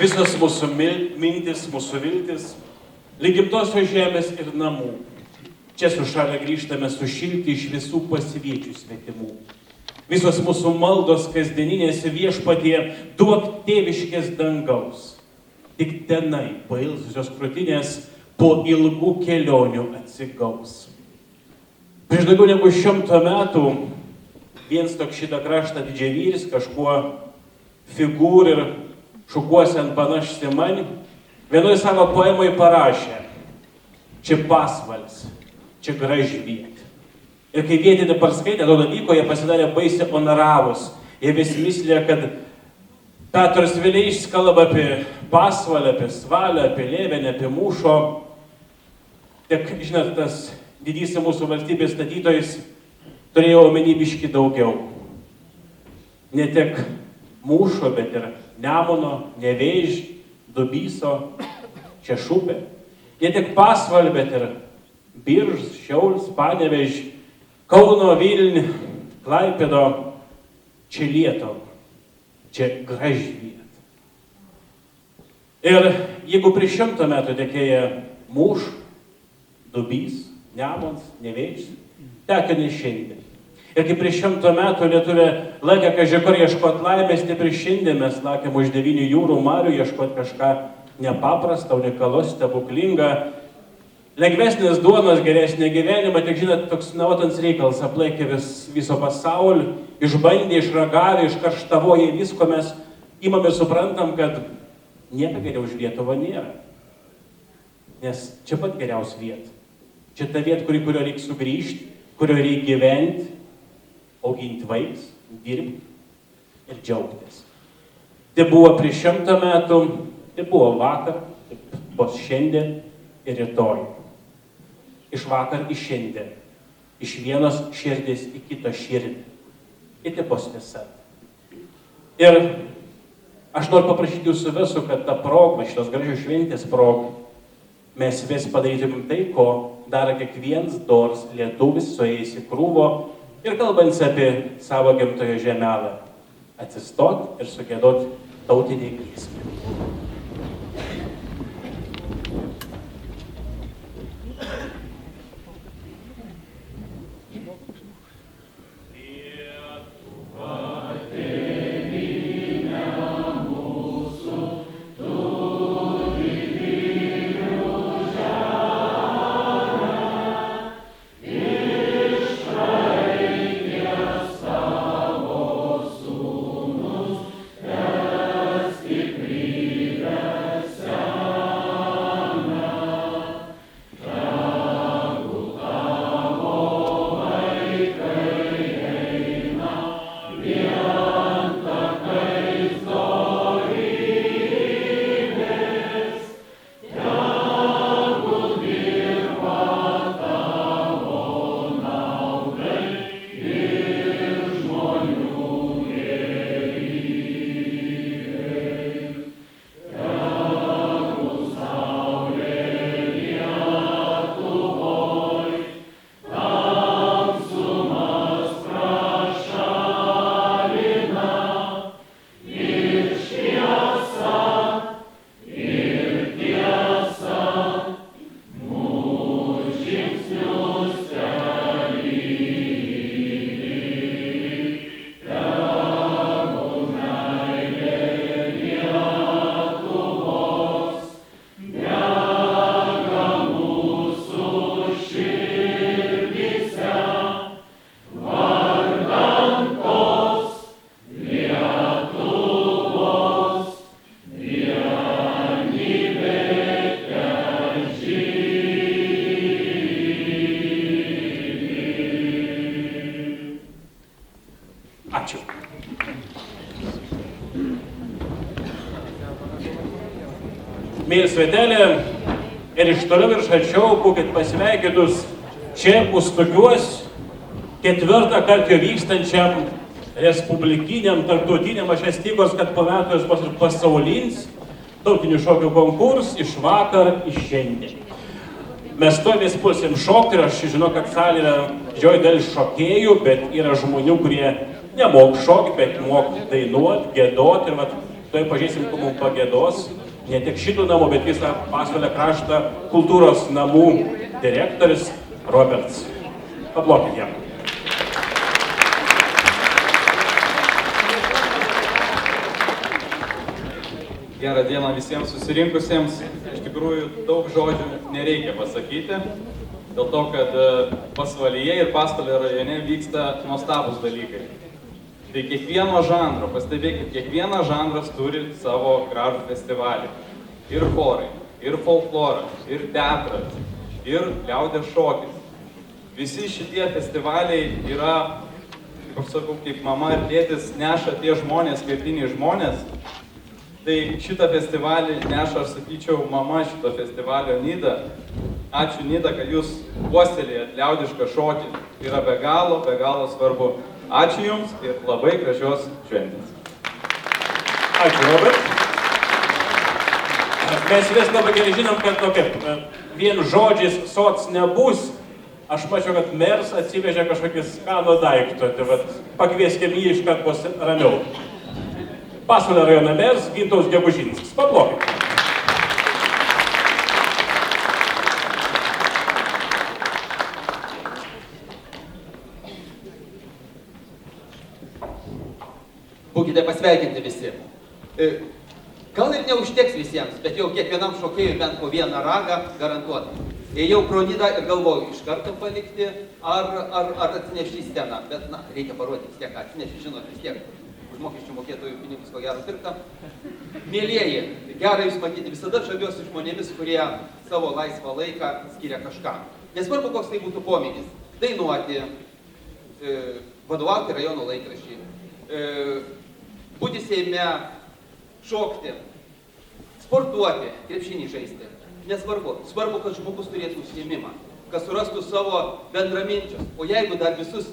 Visos mūsų mintis, mūsų viltis, lyg gimtosios žemės ir namų. Čia sušalę grįžtame sušilti iš visų pasiviečių svetimų. Visos mūsų maldos kasdieninėse Viešpatie, duok tėviškės dangaus. Tik tenai pailsusios krūtinės po ilgų kelionių atsigaus. Prieš daugiau negu 100 metų viens toks šitą kraštą didžiavyris kažkuo figūr ir šukuosiant panašti man, vienoj savo poemai parašė: čia pasvals, čia graži vieta. Ir kai vietinė parskaitė to dalyko, jie pasidarė baisiai honoravus. Jie vis myslė, kad Petras Vileišis kalba apie pasvalę, apie svalę, apie lėvenę, apie mūšo. Tik, žinot, tas didysis mūsų valstybės statytojas turėjo omeny biškį daugiau. Ne tik mūšo, bet ir Nemuno, Nevėžį, Dubyso, Šešupė. Ne tik pasvalį, bet ir Biržus, Šiaulius, Panevėžį, Kauno, Vilnių, Klaipėdo, čia Lietuva, čia graži vieta. Ir jeigu prieš 100 metų tekėjo Mūš, Dubys, Nemunas, Nevėžis, teka ne šiandien. Ir kaip prieš 100 metų lietuvė laikė kažkur ieškot laimės, ne prieš šiandien mes lakėm už 9 jūrų marių ieškot kažką nepaprastą, unikalaus, stebuklingą. Lengvesnės duonos, geresnė gyvenimą, tik žinot, toks nautans reikalas aplaikė viso pasaulio, išbandė, išragavė, iškarštavoja visko, mes imam ir suprantam, kad nieko geriau už Lietuvą nėra. Nes čia pat geriausia vieta. Čia ta vieta, kurio reikia sugrįžti, kurio reikia gyventi, auginti vaikus, dirbti ir džiaugtis. Tai buvo prieš 100 metų, tai buvo vakar, tai bus šiandien ir rytoj. Iš vakar į šiandien. Iš vienos širdės į kitą širdį. Ir tai bus tiesa. Ir aš noriu paprašyti jūsų visų, kad ta proga, šitos gražios šventės proga, mes vis padarytumėm tai, ko daro kiekvienas dors lietuvis suėjęs į krūvo ir kalbant apie savo gimtojo žemelę. Atsistot ir sugiedot tautinį giesmę. Ačiū. Mėly svetelė, ir iš toliau ir iš arčiau būkit pasveikinus čia Ustugiuos 4. kartą vykstančiam respublikiniam, tarptautiniam, aš estigos, kad po metų jis bus ir pasaulinis tautinių šokių konkurs iš vakar į šiandien. Mes to vis pulsim šokti ir aš žinau, kad salė yra didžioji dalis šokėjų, bet yra žmonių, kurie nemok šokti, bet mok dainuoti, gėdoti ir toj pažiūrėsim, kuo mums pagėdos. Ne tik šitų namų, bet visą Pasvalio kraštą kultūros namų direktorius Roberts. Paplokit jam. Gerą dieną visiems susirinkusiems. Iš tikrųjų, daug žodžių nereikia pasakyti, dėl to, kad Pasvalyje ir Pasvalio rajone vyksta nuostabūs dalykai. Tai kiekvieno žanro, pastebėkit, kiekvienas žanras turi savo gražų festivalį. Ir chorai, ir folkloras, ir teatras, ir liaudies šokis. Visi šitie festivaliai yra, kaip sakau, kaip mama ir tėtis neša tie žmonės, skirtiniai žmonės. Tai šitą festivalį neša, aš sakyčiau, mama šito festivalio Nida. Ačiū Nida, kad jūs puoselėjat liaudišką šokį. Tai yra be galo svarbu. Ačiū Jums ir labai gražios šventės. Ačiū, Robert. Mes vis labai gerai žinom, kad vien žodžiais sots nebus. Aš mačiau, kad meras atsivežė kažkokį skanų daiktą. Tai pakvieskim jį, iškart bus ramiau. Pasvalio rajono meras Gintaus Gegužinskis. Paplokit. Būkite pasveikinti visi. Gal ir neužteks visiems, bet jau kiekvienam šokėjui bent po vieną ragą garantuotai. Ėjau pro Nidą ir galvoju, iš karto palikti, ar atsinešti į sceną. Bet, na, reikia parodyti vis tiek, atsinešti, žinot, vis tiek. Už mokesčių mokėtojų pinigus, ko gero, pirkta. Mėlieji, gerai jūs matyti, visada žaviuosi žmonėmis, kurie savo laisvą laiką skiria kažkam. Nesvarbu, koks tai būtų pomėgis. Dainuoti, vadovauti rajono laikraščiai, būti Seime, šokti, sportuoti, krepšinį žaisti. Nesvarbu. Svarbu, kad žmogus turėtų užsiėmimą, kad surastų savo bendraminčius. O jeigu dar visus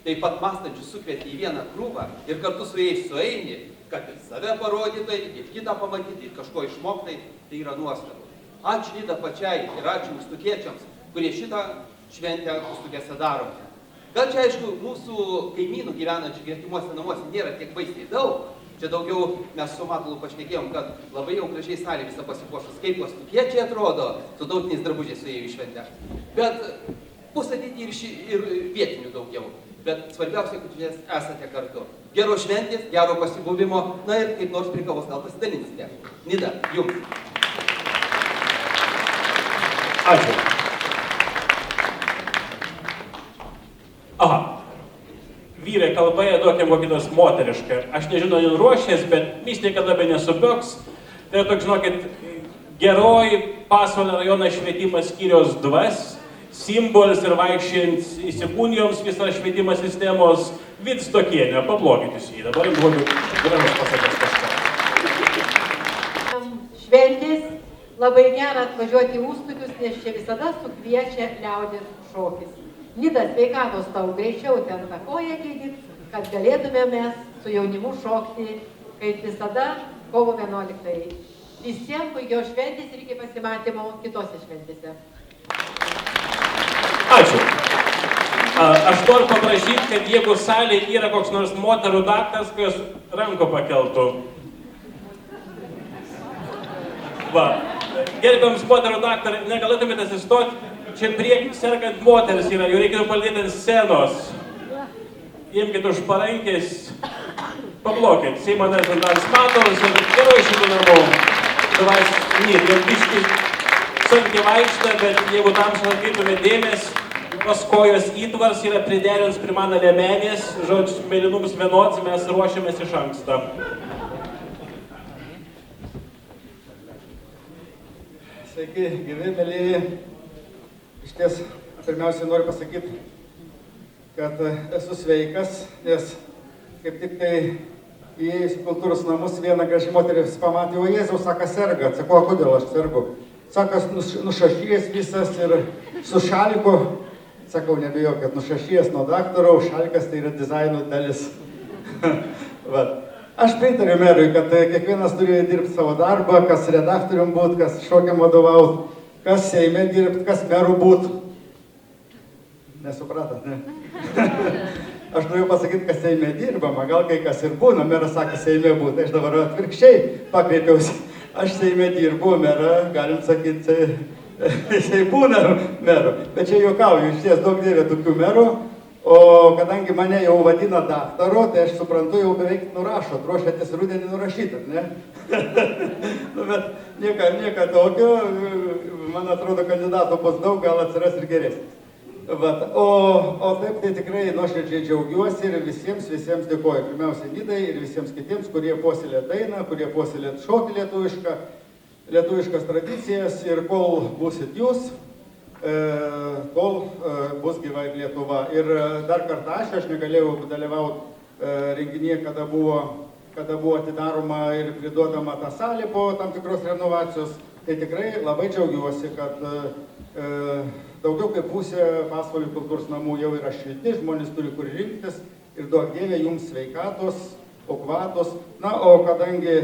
taip pat mąstančius sukvieti į vieną krūvą ir kartu su jais sueini, kad ir save parodytai, ir kitą pamatyti, ir kažko išmoktai, tai yra nuostabu. Ačiū Nida pačiai ir ačiū Ustukiečiams, kurie šitą šventę Ustukėse darome. Gal čia, aišku, mūsų kaimynų gyvenančių gretimuose namuose nėra tiek baisiai daug. Čia daugiau mes su Matulu pašnekėjom, kad labai jau gražiai salė visą pasipuošus, kaip Ustukiečiai atrodo, su tautiniais drabužiais suėjo į šventę. Bet bus ateity ir vietinių daugiau. Bet svarbiausia, kad jūs esate kartu. Gero šventės, gero pasibuvimo, na ir kaip nors prie kavos gal pasidalinsite. Nida, jums. Ačiū. Aha. Vyrai kalbėjo, duokim kokį nors moterišką. Aš nežinau, jin ruošės, bet mis niekada be nesubiuks. Tai toks, žinokit, geroji Pasvalio rajono švietimo skyriaus dvas, simbolis ir vaikščiant įsikūnijoms visą švietimo sistemos Vidstokienė. Paplokit jūs jį. Dabar jums duodu gražus pasakės kažką. Šventės labai gera atvažiuoti į Ustukius, nes čia visada sukviečia liaudės šokis. Nida, sveikatos tau, greičiau ten tą koją gydyt, kad galėtume mes su jaunimu šokti, kaip visada, kovo 11. Visiems puikios šventės ir iki pasimatymo kitose šventėse. Ačiū. Aš noriu paprašyti, kad jeigu salėje yra koks nors moterų daktaras, kai jos ranko pakeltų. Va. Gerbiams moterų daktarai, negalėtumėte atsistoti? Čia prieki sergant moteris yra, jau reikėtų palidėti ant scenos. Imkite už parankės, pablokit. Seimo narys Antanas Matulas ir gerai šitų namų. Tavais, jau biškai sunkiai vaikšta, bet jeigu tam sulaikytume dėmesį, tos kojos įtvars yra priderins prie mano liemenės, žodžiu, mėlynums vienods, mes ruošiamės iš anksto. Sveiki, gyvi, mėlyji. Išties, pirmiausiai noriu pasakyti, kad esu sveikas, nes kaip tik tai įėjus į kultūros namus vieną graži moteris pamatė, o Jėzaus, sako, serga. Atsako, kodėl aš sergu? Sako, nušašėjęs visas ir su šaliku. Sakau, nebijau, kad nušašėjęs nuo daktaro, šalikas tai yra dizaino dalis. Aš pritariu merui, kad kiekvienas turi dirbti savo darbą, kas redaktorium būt, kas šokiam vadovaut, kas Seime dirbt, kas meru būt. Nesupratat, ne? Aš noriu pasakyti, kad Seime dirbama, gal kai kas ir būna, meras sakė Seime būt, aš dabar atvirkščiai pakreipiausi. Aš Seime dirbu, merą, galim sakyti, jisai būna meru. Bet čia juokauju, iš ties daug dievė tokių merų, o kadangi mane jau vadina daktaru, tai aš suprantu, jau beveik nurašot, ruošiatės rudenį nurašyti, ne? Nu, bet nieka tokio, man atrodo, kandidatų bus daug, gal atsiras ir geresnis. O taip tai tikrai nuoširdžiai džiaugiuosi ir visiems dėkoju. Pirmiausia, Nidai ir visiems kitiems, kurie puoselė dainą, kurie puoselė šokį lietuviškas tradicijas ir kol būsit jūs, tol bus gyva ir Lietuva. Ir dar kartą aš negalėjau dalyvauti renginyje, kada buvo atidaroma ir priduodama ta salė po tam tikros renovacijos. Tai tikrai labai džiaugiuosi, kad daugiau kaip pusė Pasvalio kultūros namų jau yra šilti, žmonės turi kur rinktis ir duok Dieve jums sveikatos, okvatos. Na, o kadangi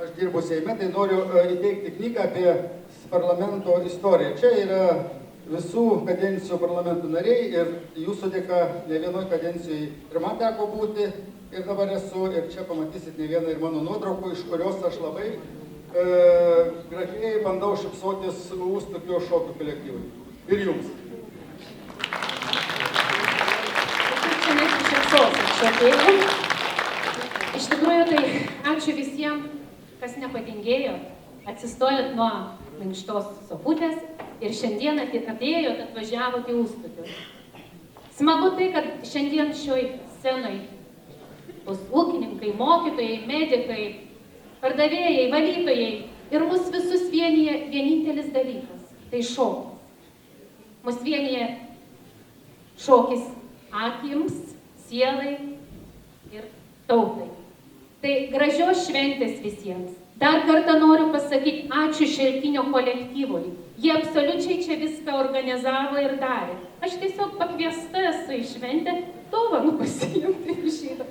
aš dirbu Seime, tai noriu įteikti knygą apie parlamento istoriją. Čia yra visų kadencijų parlamentų nariai ir jūsų dėka ne vienoj kadencijai ir man teko būti ir dabar esu ir čia pamatysit ne vieną ir mano nuotraukų, iš kurios aš labai gražiai bandau šypsotis Ustokio šokių kolektyvui. Ir jums. Čia nesišypsosit šokėjų. Iš tikrųjų, tai ačiū visiems, kas nepatingėjo, atsistojot nuo minkštos sofutės ir šiandien atėjot, atvažiavot į Užstukius. Smagu tai, kad šiandien šioj scenoj bus ūkininkai, mokytojai, medikai, pardavėjai, valytojai ir mus visus vienyje vienintelis dalykas – tai šokis. Mus vienyje šokis akims, sielai ir tautai. Tai gražios šventės visiems. Dar kartą noriu pasakyti ačiū Šeltinio kolektyvui. Jie absoliučiai čia viską organizavo ir darė. Aš tiesiog pakviesta esu į šventę, dovanų pasiimti iš šito.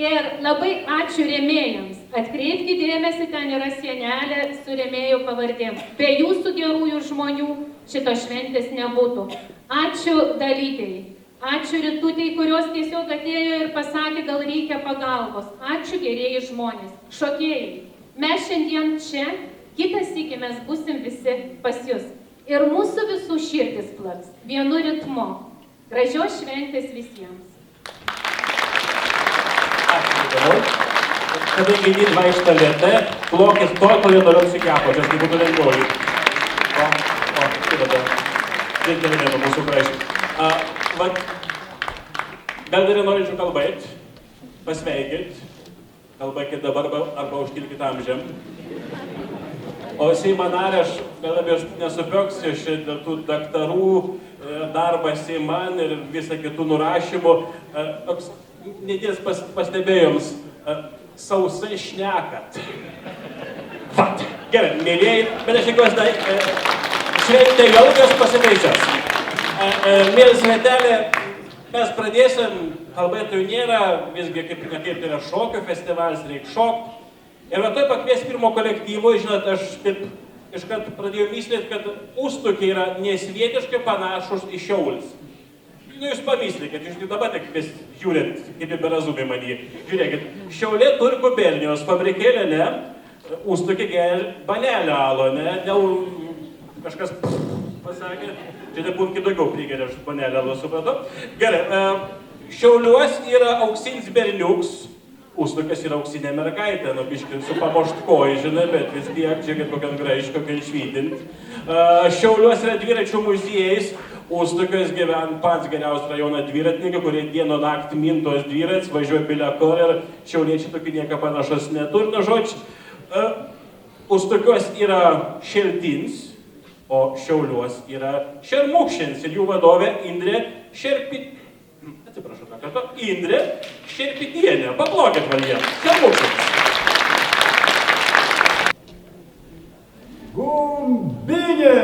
Ir labai ačiū rėmėjams. Atkreipkite dėmesį, ten yra sienelė su rėmėjų pavardėm. Be jūsų gerųjų žmonių šito šventės nebūtų. Ačiū dalytei. Ačiū Ritutei, kurios tiesiog atėjo ir pasakė, gal reikia pagalbos. Ačiū gerieji žmonės, šokėjai. Mes šiandien čia, kitą sykį mes būsim visi pas jus. Ir mūsų visų širdis plaks vienu ritmu. Gražios šventės visiems. Kadangi jį vaikšta lėtai, plokis tol, kol jie toliau apsikepo, čia kaip būtų lengvoji. Tai dabar mūsų prašyti. Gal dar norinčių kalbėti, pasveikit, kalbėkit dabar arba užtilkit amžiam. O Seimo narė, aš gal labiau nesupioksiu dėl tų daktarų darbas Seiman ir visą kitų nurašymų. Toks nedės pastebėjoms, sausai šnekat. Vat, gerai, mėlėjai, bet aš tikiuosi, šventė jau kas pasitaisęs. Mėly svetelė, mes pradėsim, kalbėtojų nėra, visgi kaip nekaip yra šokio festivalis, reikia šokti. Ir va toj pakvies pirmo kolektyvo, žinot, aš taip iškart pradėjau myslėti, kad Užstukiai yra nesvietiškai panašus į Šiaulius. Nu, jūs pamyslėkit, jūs dabar tik vis žiūrėt, kaip į berazumį manį. Žiūrėkit, Šiaulė turi gubernijos fabrikėlę, ne? Užstukiai geria banelę alo, ne? Kažkas pasakė, čia nebūtų daugiau prigeria, aš banelę alo supratau. Gerai, Šiauliuos yra auksinis berniuks, Užstukas yra auksinė mergaitė, nu biškai su pamoštkoj, žinai, bet vis tiek, čia kaip kokiam graiško, kai išvydint. Šiauliuos yra dviračių muziejus, Užstukas gyvena pats geriausias rajono dviratininkai, kurie dieną naktį mintos dvirats, važiuoja bilekur ir šiauliečiai tokių nieko panašus neturi. Nu, žodžiu, Užstukiuos yra Šeltins, o Šiauliuos yra Šermukšins ir jų vadovė Indrė Šerpit. Atsiprašau, tą kartą. Indrė Šerpitienė. Paplokit man jie. Šermukšins. Gumbinė!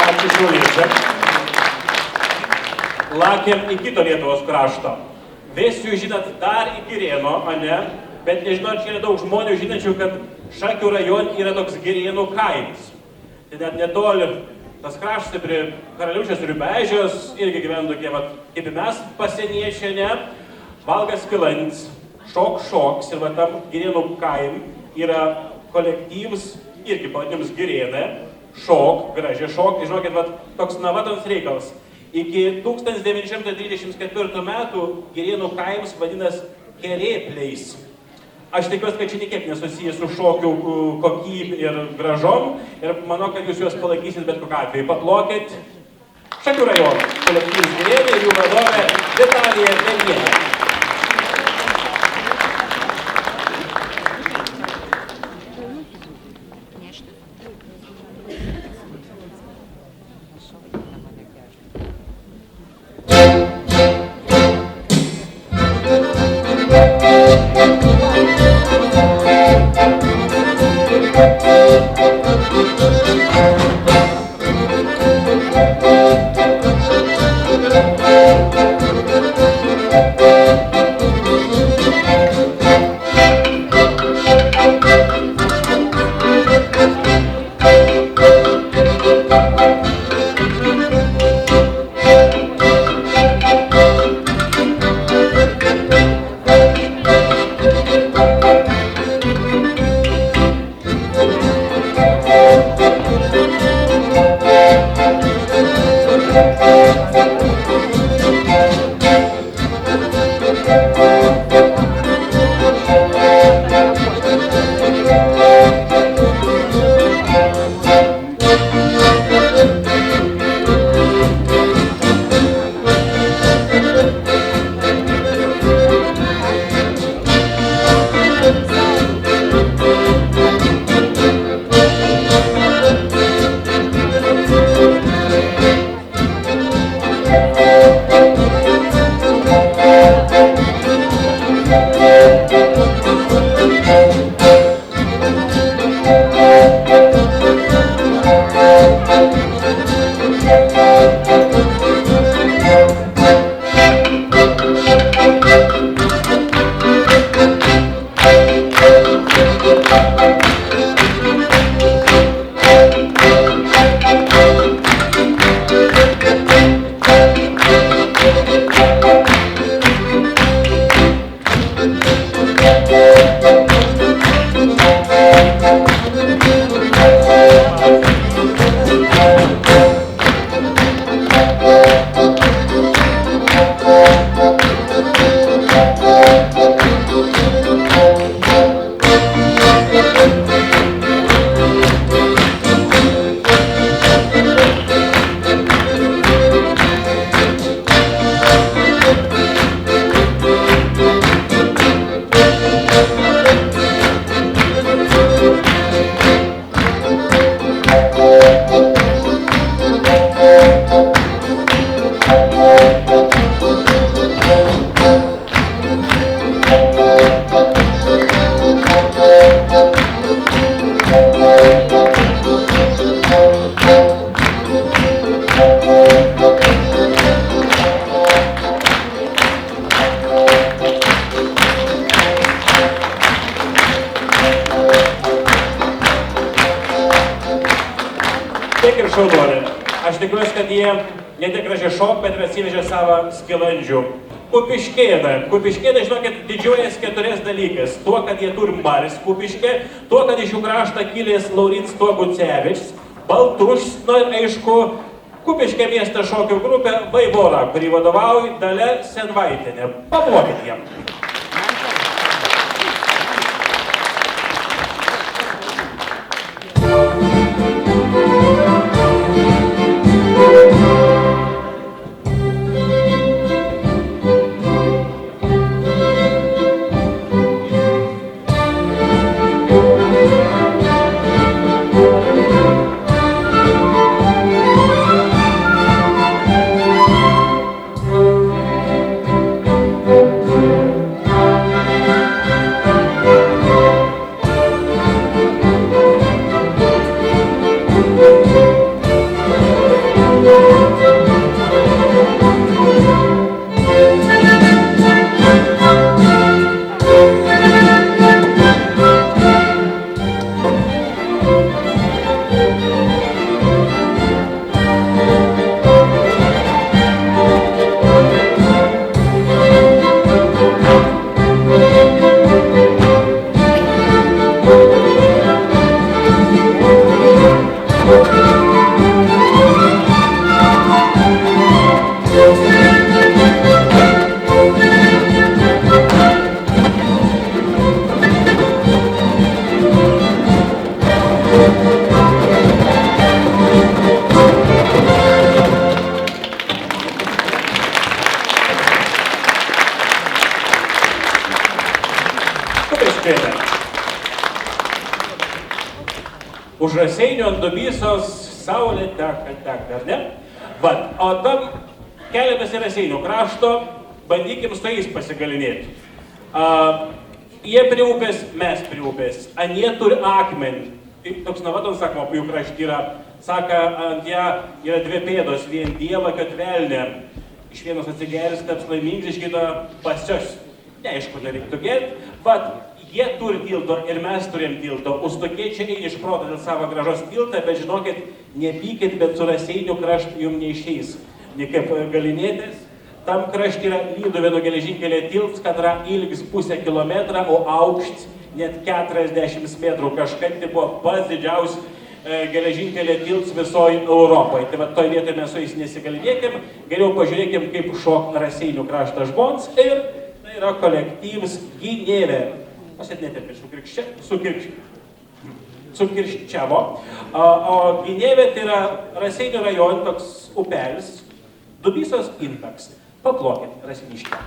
Ačiū šiauliečiam. Lakėm į kito Lietuvos kraštą. Vėsiu, žinot, dar į Girėno, ane? Bet nežinau, čia yra daug žmonių žinančių, kad Šakių rajone yra toks Girėnų kaimas. Tai net netoli tas kraštas prie Karaliūšės Riubežios, irgi gyvena tokie, vat, kaip mes pasieniečiai, ne? Valgas Kilandis, šoks ir va tam Girėnų kaim yra kolektyvas, irgi pavadinimas Girėnai, gražiai šok, žinokit, va, toks navatoms reikalas. Iki 1934 metų Girėnų kaimas vadinas Kerėpliais. Aš tikiuosi, kad čia niekiek nesusijęs su šokių kokybė ir gražom ir manau, kad jūs juos palaikysit bet kokiu atveju. Paplokit Šakių rajono kolektyvus Girėnai ir jų vadovė Vitalija Denienė. Tiek ir šaunuoliai. Aš tikiuosi, kad jie ne tik gražiai šok, bet ir atsivežė savo skilandžių. Kupiškėnai, žinokit, didžiuojas 4 dalykais. Tuo, kad jie turi Maris Kupiškė, tuo, kad iš jų kraštą kilęs Laurins Togucevičius, Baltušs, na ir aišku, Kupiškė miesto šokių grupė Vaivora, kurį vadovauja Dalia Senvaitienė. Paplokit jiem. už Raseinių ant Dubysos saulė teka, ar ne? Vat, o tam keliamės į Raseinių krašto, bandykim su jais pasigalinėti. Jie prie upės, mes prie upės, anie turi akmenį. Toks navatom sakoma, jų kraštį yra, saka, ant ją yra dvi pėdos, vien dievą, kad velnė. Iš vienos atsigeris, taps laimingas, iš kito pasios. Neaišku, nereiktų gerti, bet jie turi tilto ir mes turim tilto. Ustokiečiai eina iš proto dėl savo gražos tiltą, bet žinokit, nepykit, bet su Raseinių kraštu jums neišeis. Ne kaip galinėtis. Tam krašte yra Lyduvėnų geležinkelio tiltas, kad yra ilgis 0,5 kilometro, o aukštis net 40 metrų. Kažkaip tai buvo pats didžiausias geležinkelio tiltas visoje Europoje. Tai va, toj vietoje mes su jais nesigalinėkim, geriau pažiūrėkim, kaip šok Raseinių krašto žmonės. Ir tai yra kolektyvas Gynėvė. Pasitnėtėm sukirščiavo. O Gynėvė tai yra Raseinių rajon toks upelis, Dubysos intaks. Paplokit, Raseiniškė.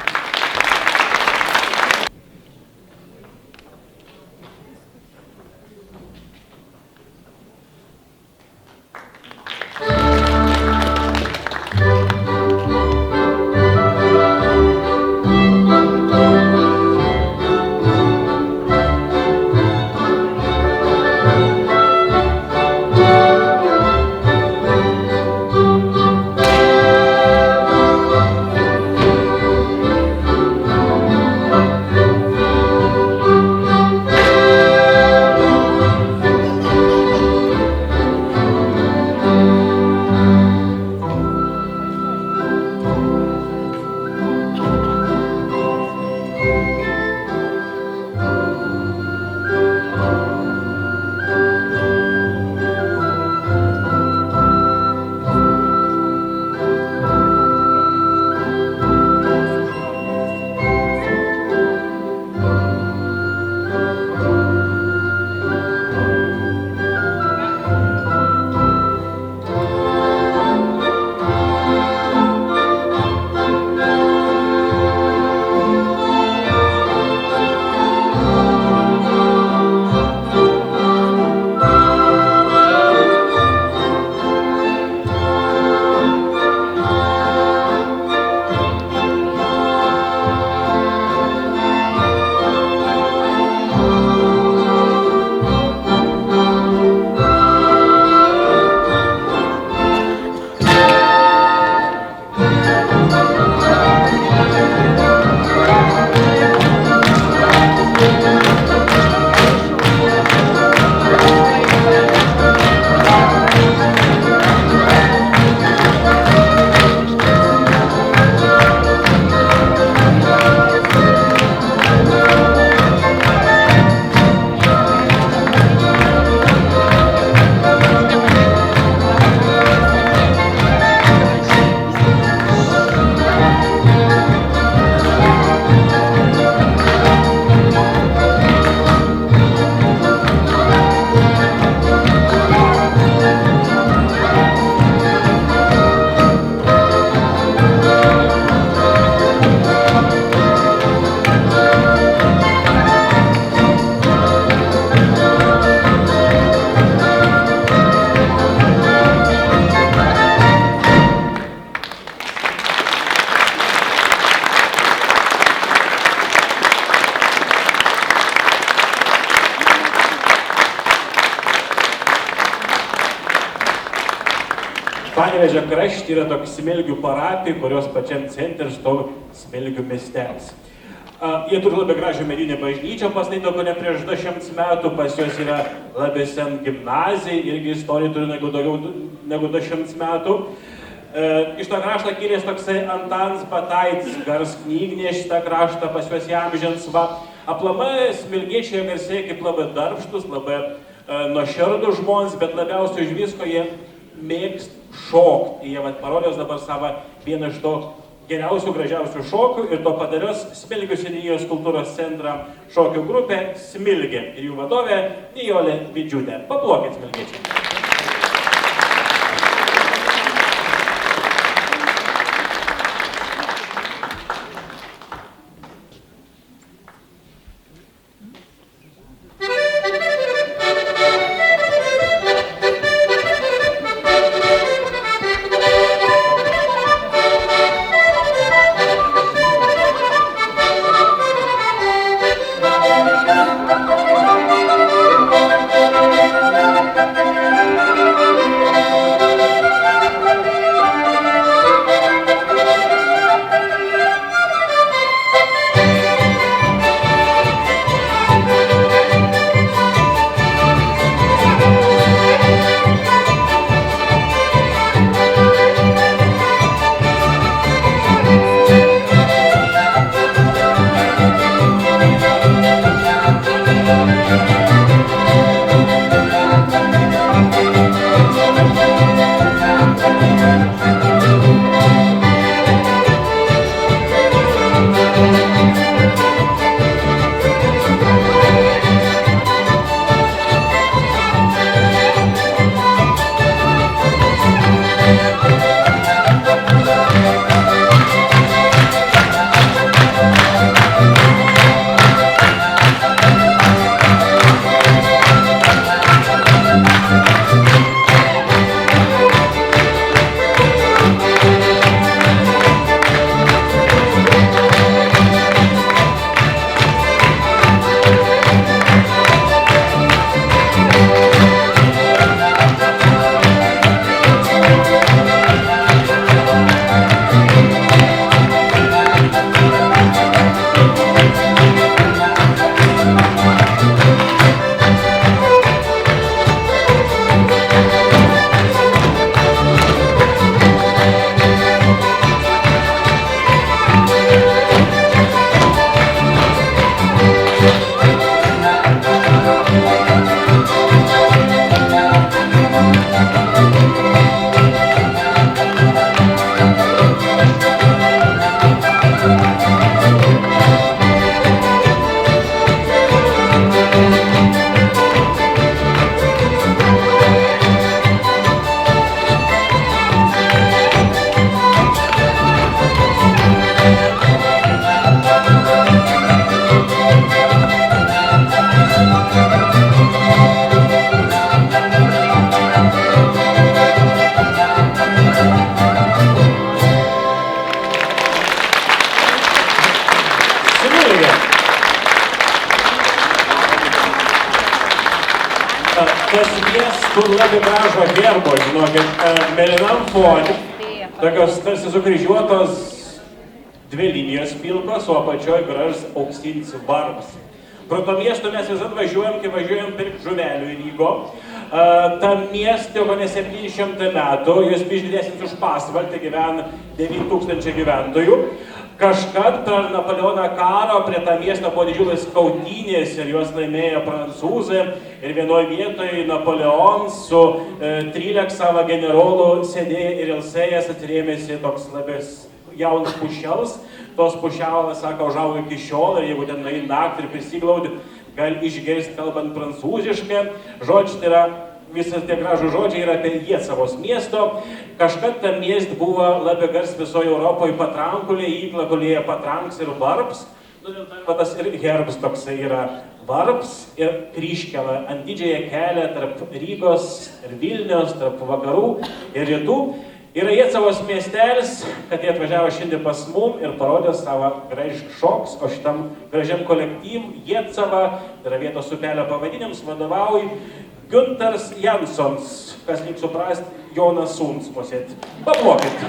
Panevėžio krašte yra toks Smilgių parapija, kurios pačiam centre stovi Smilgių miestelis. Jie turi labai gražią medinę bažnyčią, pastatytą kone prieš 200 metų, pas juos yra labai sen gimnazija, irgi istorija turi negu 200 metų. Iš to krašto kilęs toksai Antanas Bataitis, gars knygneš tą kraštą, pas juos įamžins va. Aplamai smilgiečiai garsėja kaip labai darbštus, labai nuoširdūs žmonės, bet labiausiai už visko jie mėgst šokti. Jie parodės dabar savo vieną iš to geriausių, gražiausių šokių ir to padarios Smilgių seniūnijos kultūros centrą šokių grupė Smilgė ir jų vadovė Nijolė Vidžiūtė. Paplokit, smilgiečiai. su labai gražo herbo, žinokit, mėlynam fone, tokios tarsi sukryžiuotos dvi linijos pilkos, o apačioj gražus auksinis varpas. Pro to miesto mes visat važiuojam, kai važiuojam pirkti žuvelių į Rygo. Tam miestė, o ne 700 metų, jūs bišdidėsins už pasvaltį gyvena 9000 gyventojų. Kažkad per Napoleono karo prie tą miestą buvo didžiulis kautynės ir juos laimėjo prancūzai. Ir vienoje vietoje Napoleon su 13 savo generolų sėdėjo ir ilsėjęs atsirėmėsi toks labės jaunas pušiaus. Tos pušialas, sako, užaugo iki šiol ir jeigu ten nueini naktį ir prisiglaudi, gali išgirsti kalbant prancūziškai. Žodžiai, tai yra visas tie gražų žodžiai yra apie Jiecavos miesto. Kažkad tam miest buvo labai gars visoje Europoje patrankulė, įkla, kulėje patranks ir varps. Tas ir herbs toksai yra varps ir kryžkelė ant didžiąją kelią tarp Rygos ir Vilniaus, tarp vakarų ir rytų. Yra Jiecavos miestelis, kad jie atvažiavo šiandien pas mum ir parodė savo gražius šoks, o šitam gražiam kolektyvui Jiecava, tai yra vietos upelio pavadinims, vadovauja Günters Jansons, kas reikia suprasti, Jonas Sūns posėt. Paplokit.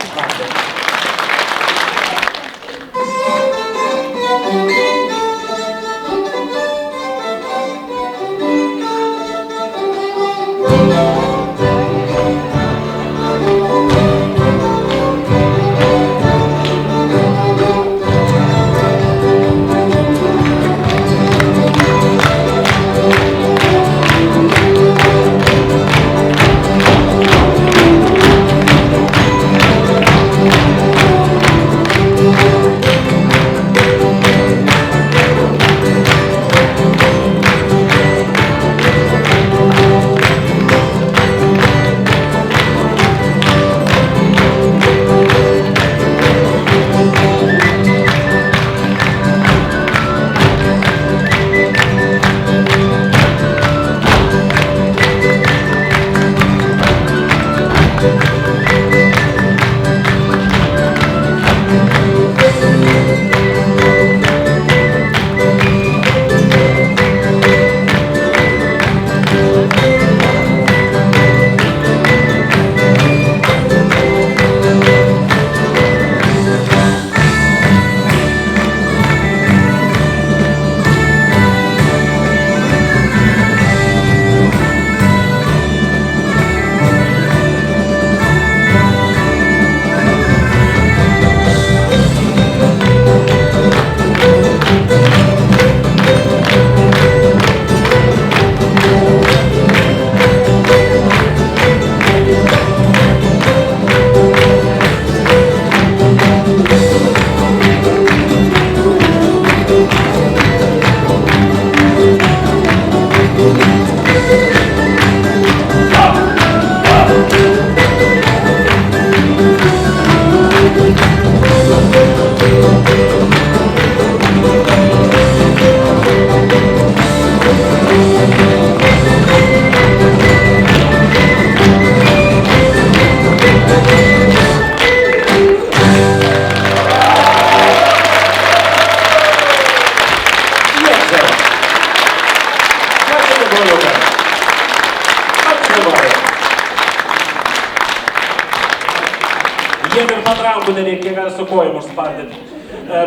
Jiem ir patrankų nereikia, gali su kojom užspardyti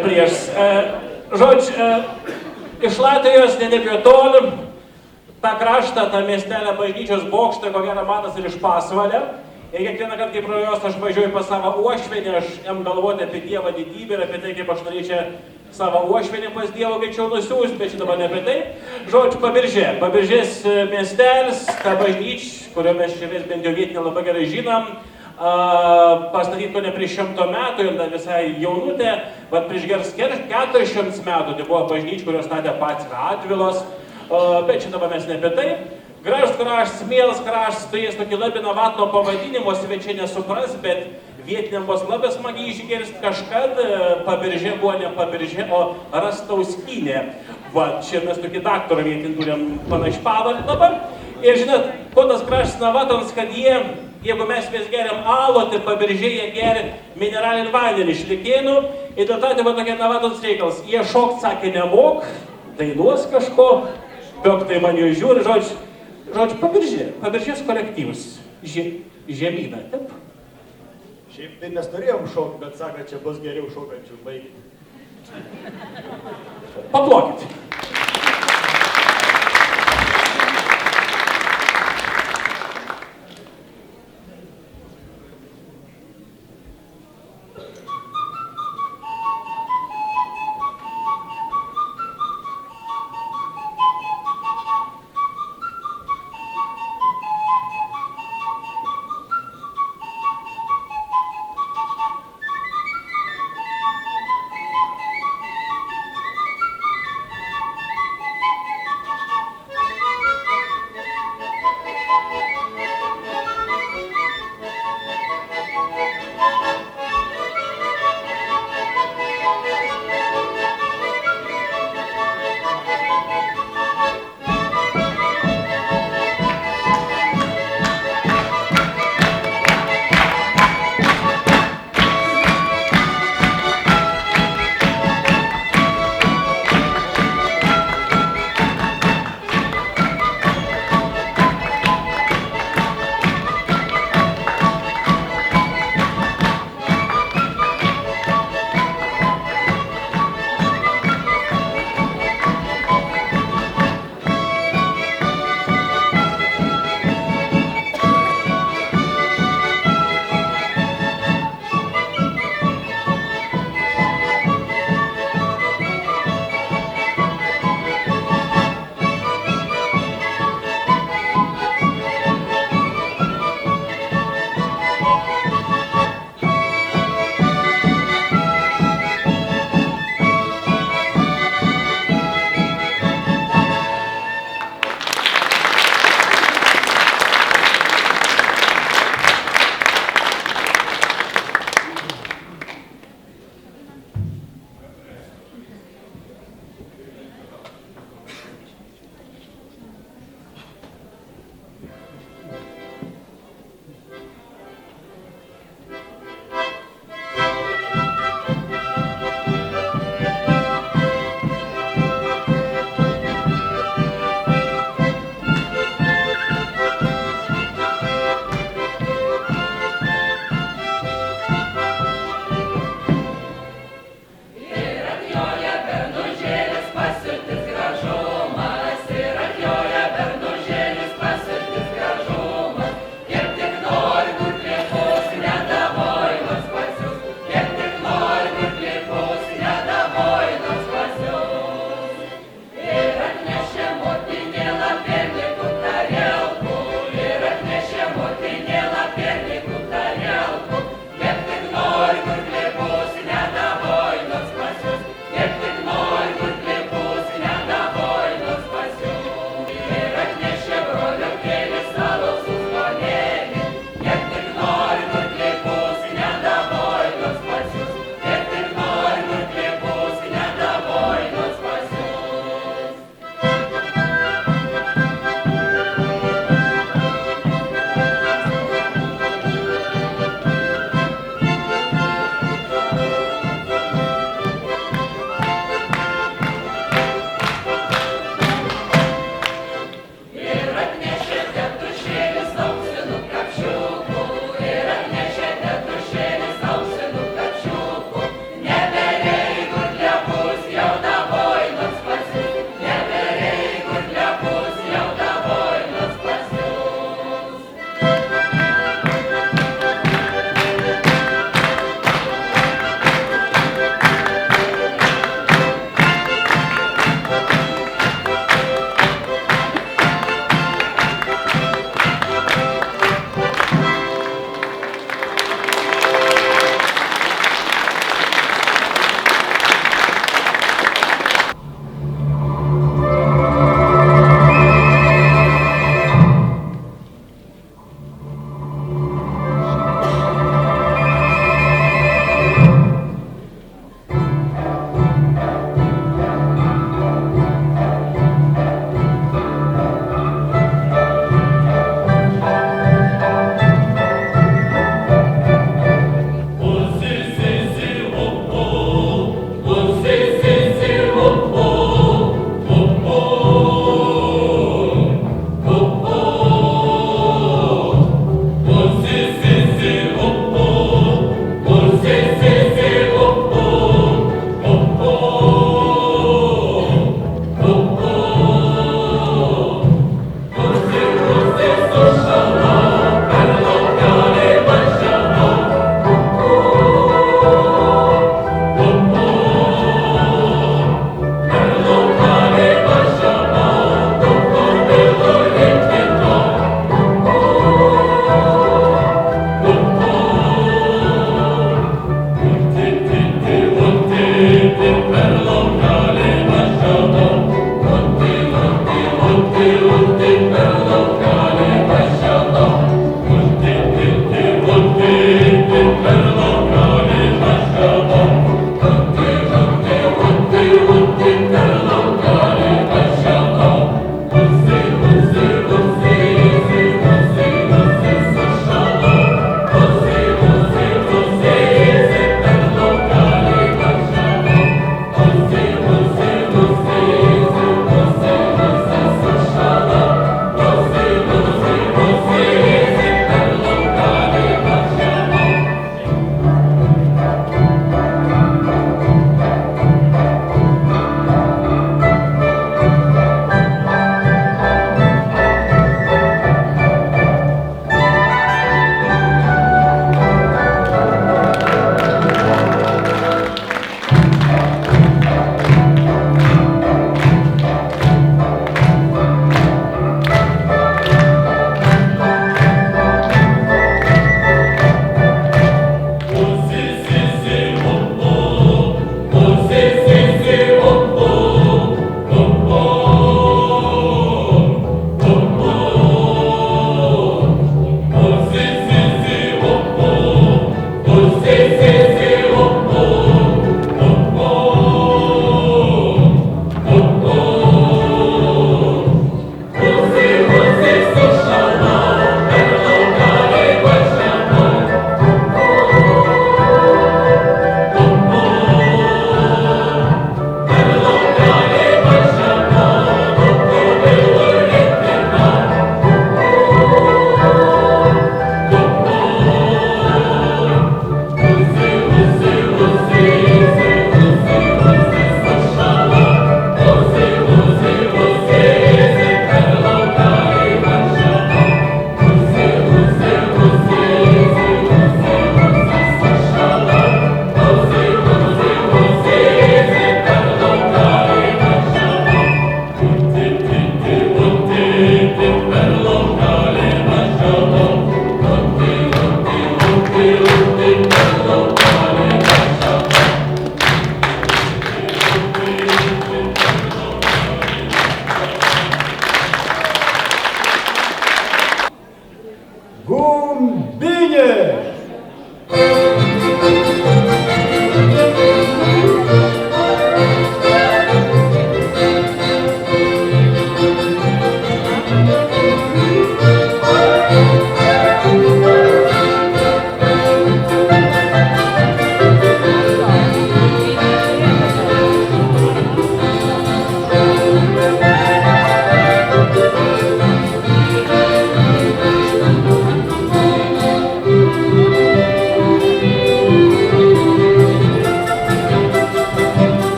prieš. Žodžiu, iš Latvijos nedėpio toli, tą kraštą, tą miestelę bažnyčios bokštą, ko gero matas ir iš Pasvalio. Ir kiekvieną kartą, kai pro jos aš važiuoju pas savo uošvienį, aš jam galvoti apie Dievo didybę ir apie tai, kaip aš norėčiau savo uošvienį pas Dievo greičiau nusiųsti, bet šitą ne apie tai. Žodžiu, Pabiržė. Pabiržės miestelis, ta bažnyčia, kurio mes čia vis bent jau vietinį labai gerai žinom, pastatyto ne prieš 100 metų ir dar visai jaunutė, bet prieš geras 400 metų tai buvo bažnyčia, kurios statė pats Radvilos, bet šitą mes ne apie tai. Gražus kraštas, mielas kraštas, turės tokį labai novato pavadinimo, svečiai nesupras, bet vietiniam bus labai smagiai išgirsti. Kažkad Pabiržė buvo ne Pabiržė, o Rastauskinė. Va, čia mes tokį daktarą vietinį turim panašiai pavardę dabar. Ir žinot, ko tas kraštas novatons, kad jeigu mes vis geriam alų, tai Pabiržė jie geria mineralinį vandenį iš Likėnų. Ir dėl to tai va tokie novatons reikalas. Jie šokt, sakė, nemok, dainuos kažko, bet tai man jau žiūri, žodžiu. Žodžiu, pabiržės kolektyvus. Žemyna, taip? Šiaip tai mes norėjom šokti, bet sako, čia bus geriau šokančių, baigit. Paplokit.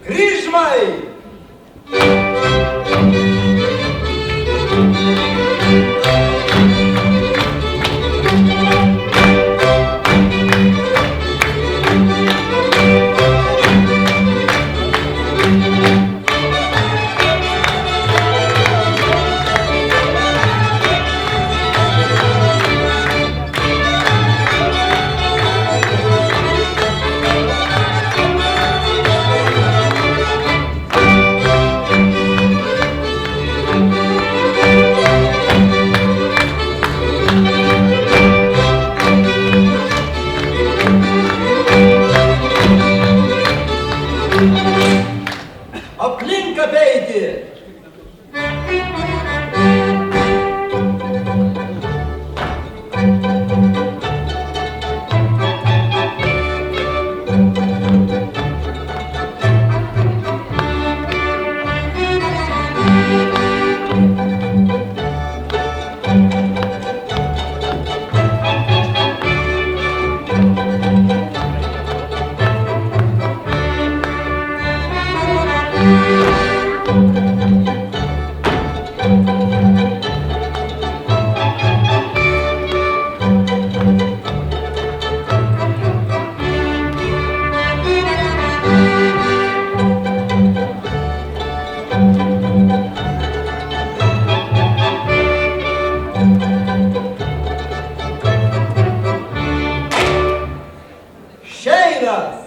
Kryžmai! Aplink apeiti! Šeinas!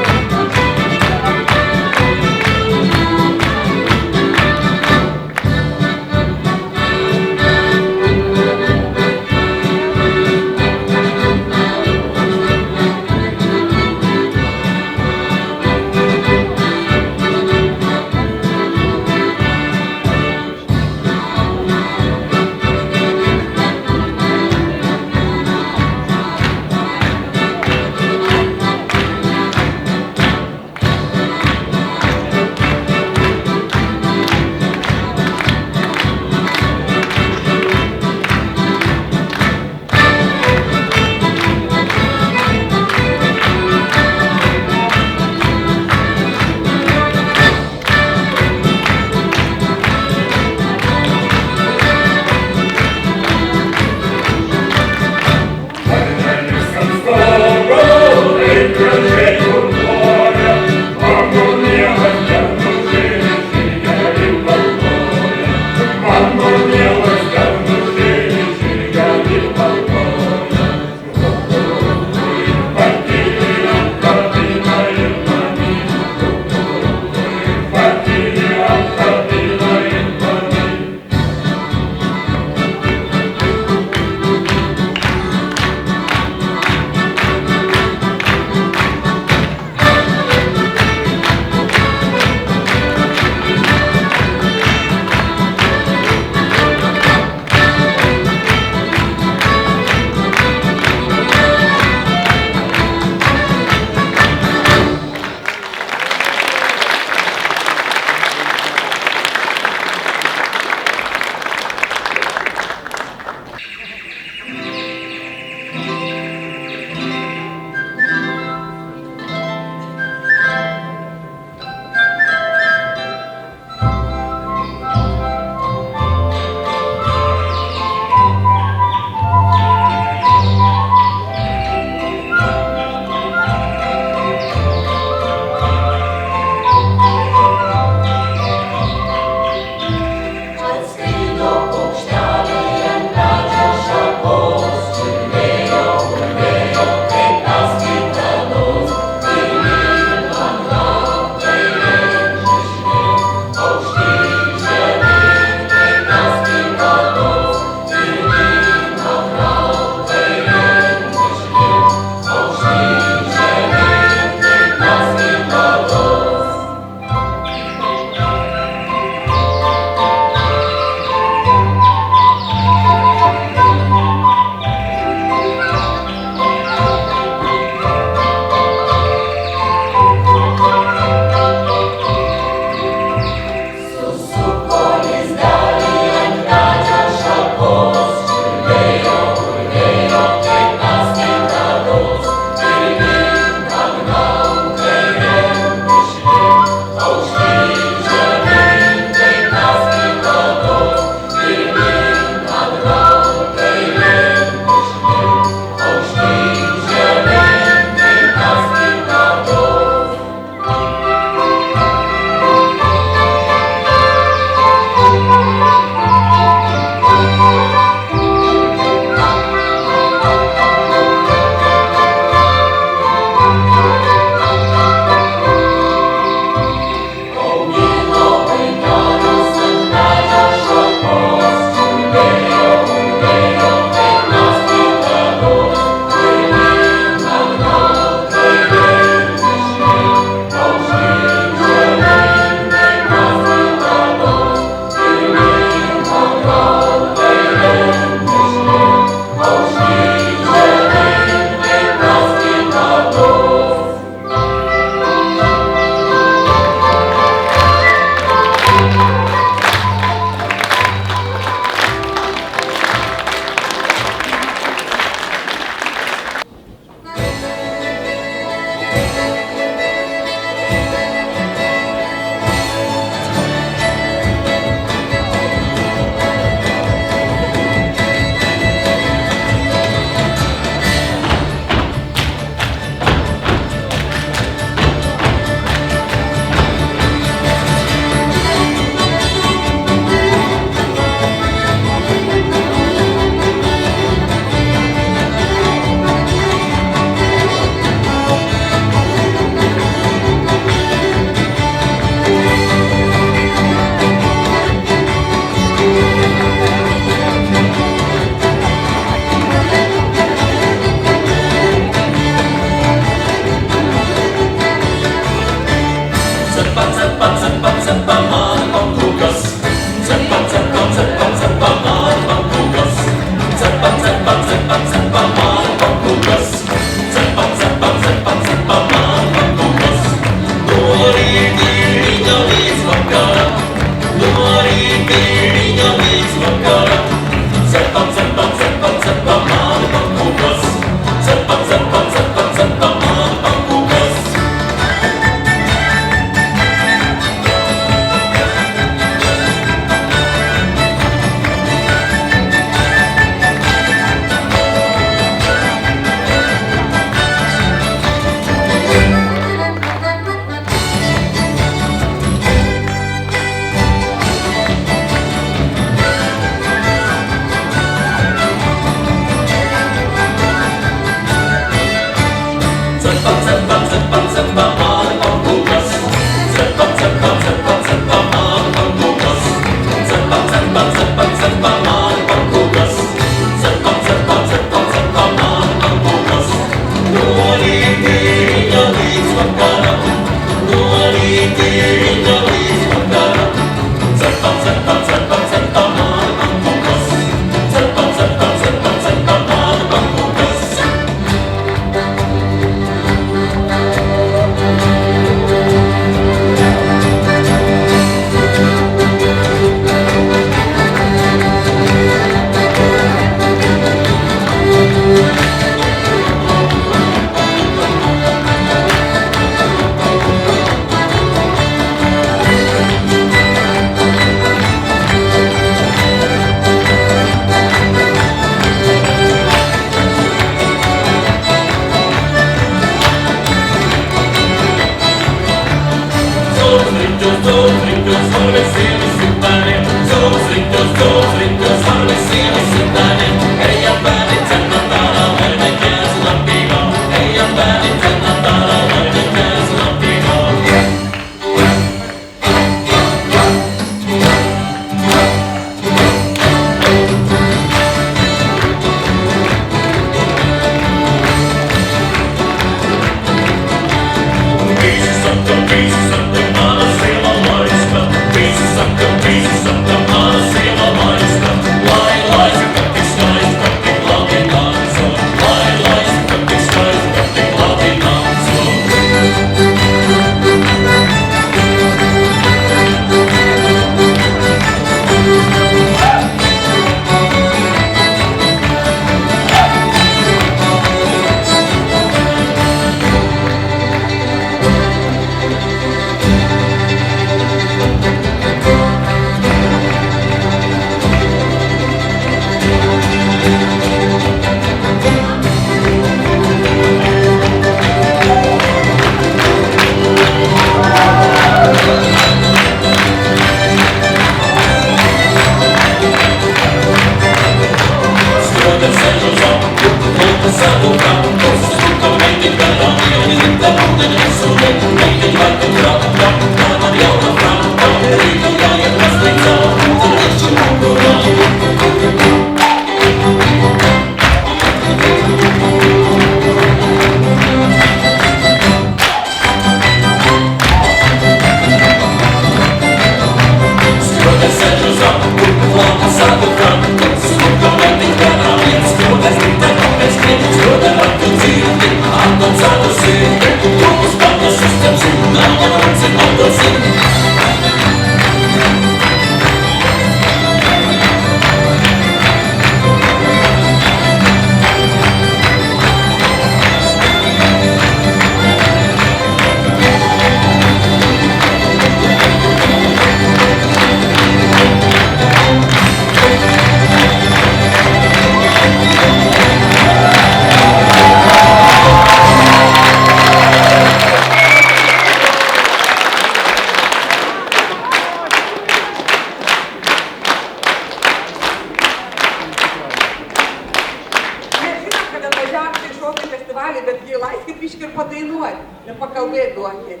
Nežinau, kada važiavate į šokių festivalį, betgi leiskit biškį ir padainuoti, nepakalbėti duokit.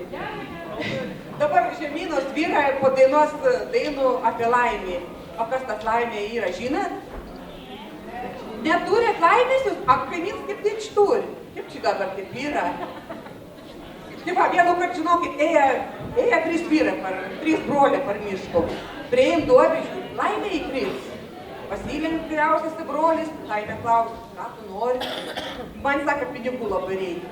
Dabar žemynos vyrai padainuos dainų apie laimį. O kas tas laimė yra, žinot? Neturit laimės jūs? A kaimyns kaip tik turi. Kaip čia dabar taip yra? Tai va, vienu kart, žinokit, ėja trys vyrai, trys broliai par miško. Prieim duobižių, laimė įkris. Pasilenk vyriausias brolis, laimė klausia, ką tu nori? Man sako, pinigų labai reikia.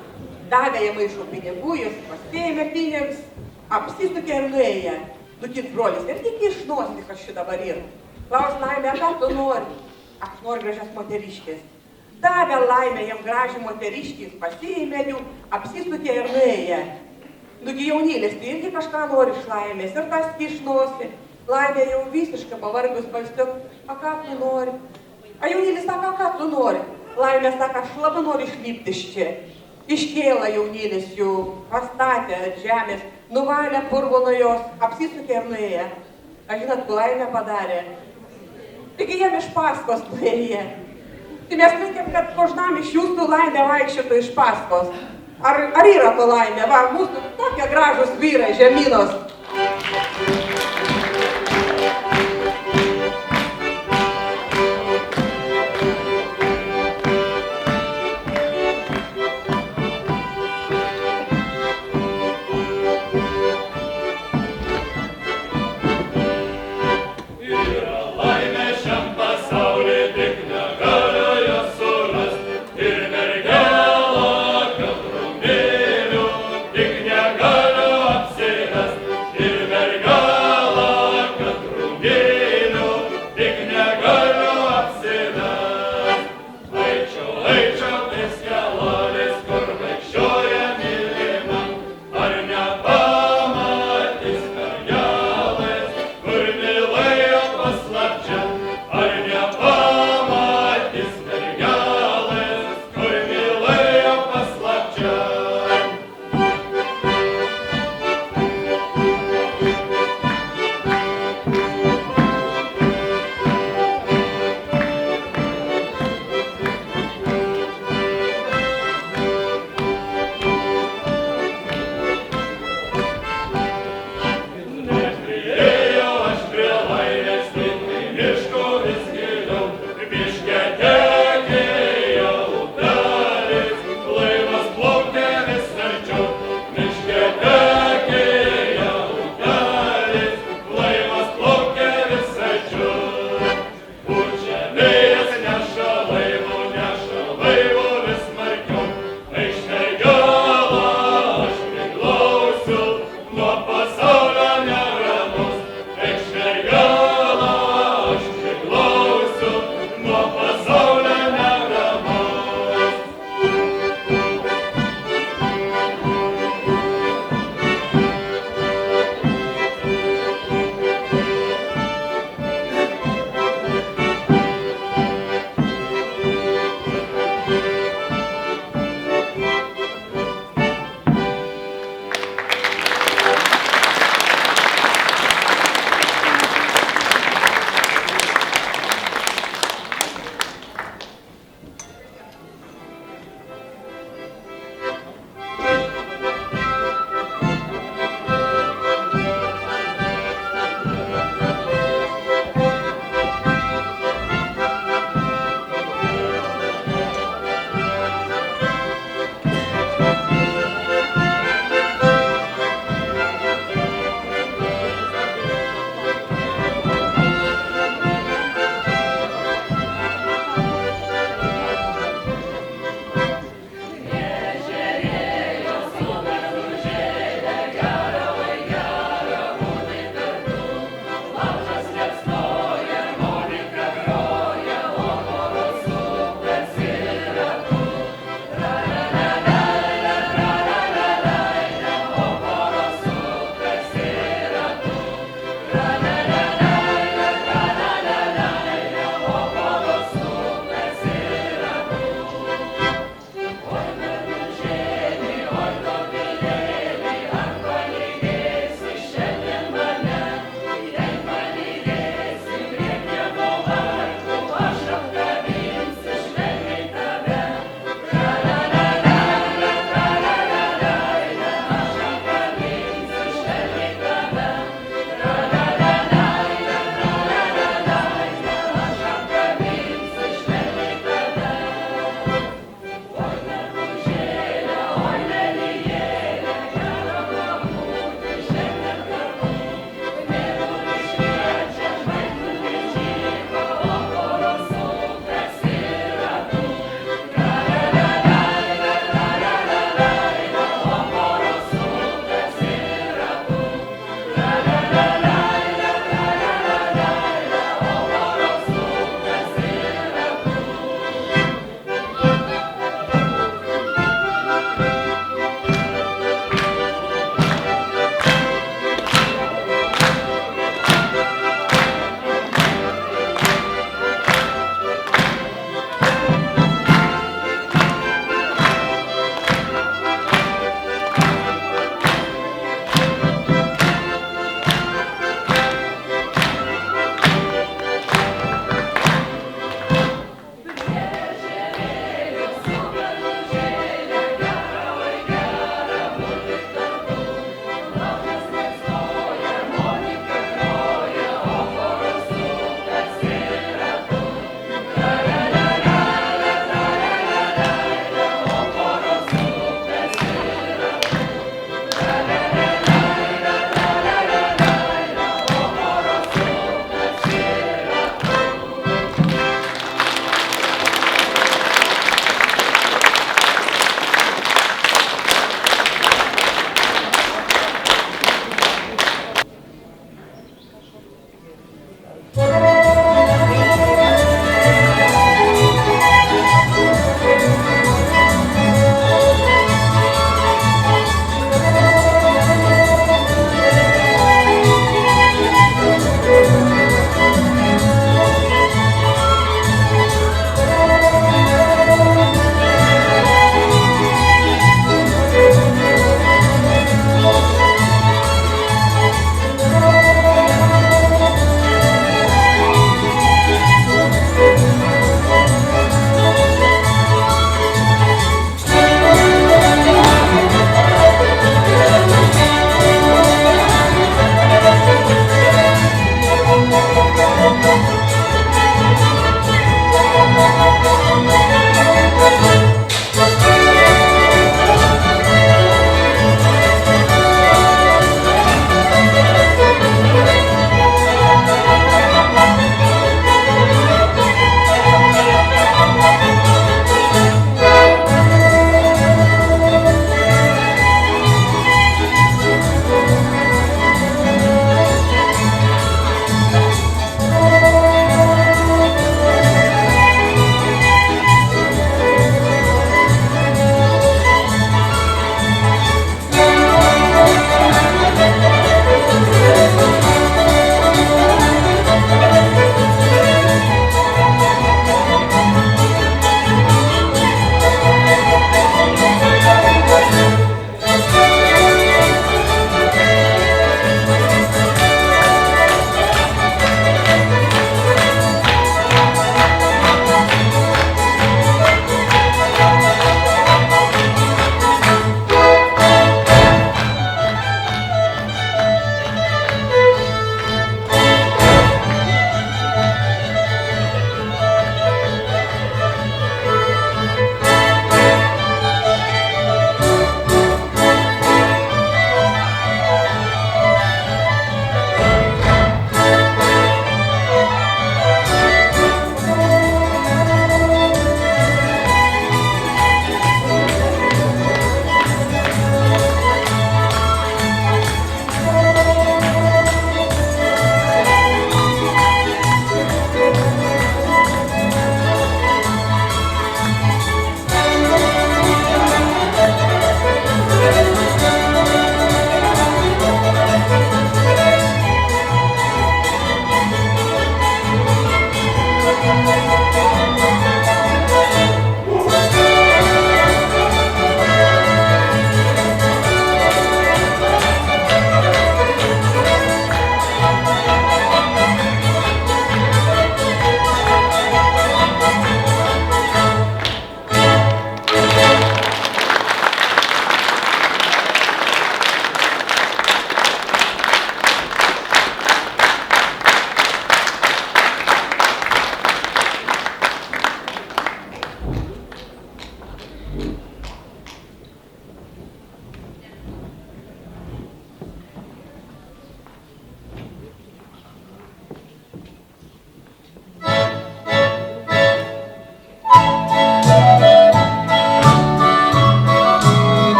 Davė jam maišų pinigų, jis pasėmė pinigus, apsisukė ir nuėjo. Du kit brolis, ir tik išnosi, kas šį dabar yra. Klaus laimė, ką tu nori? Aš noriu gražias moteriškės. Davė laimę jam gražią moteriškės, pasiėmė jų, apsisukė ir nuėjo. Nugi jaunėlis, tai irgi kažką nori iš laimės, ir tas išnosi. Laimė jau visiškai pavargus balsiuk, a ką tu nori? A jaunėlis sako, ką tu nori? Laimė sako, aš labai noriu išlipti iš čia. Iškėlė jaunėlis jų, pastatė ant žemės, nuvalė purvo nuo jos, apsisukė ir nuėjo. A žinot, ko laimė padarė? Taigi jam iš paskos nuėjo. Tai mes linkim, kad kožnam iš jūsų laimė vaikščiotų iš paskos. Ar yra to laimė? Va, mūsų tokie gražūs vyrai, žemynos. Tik negaliu apsirast,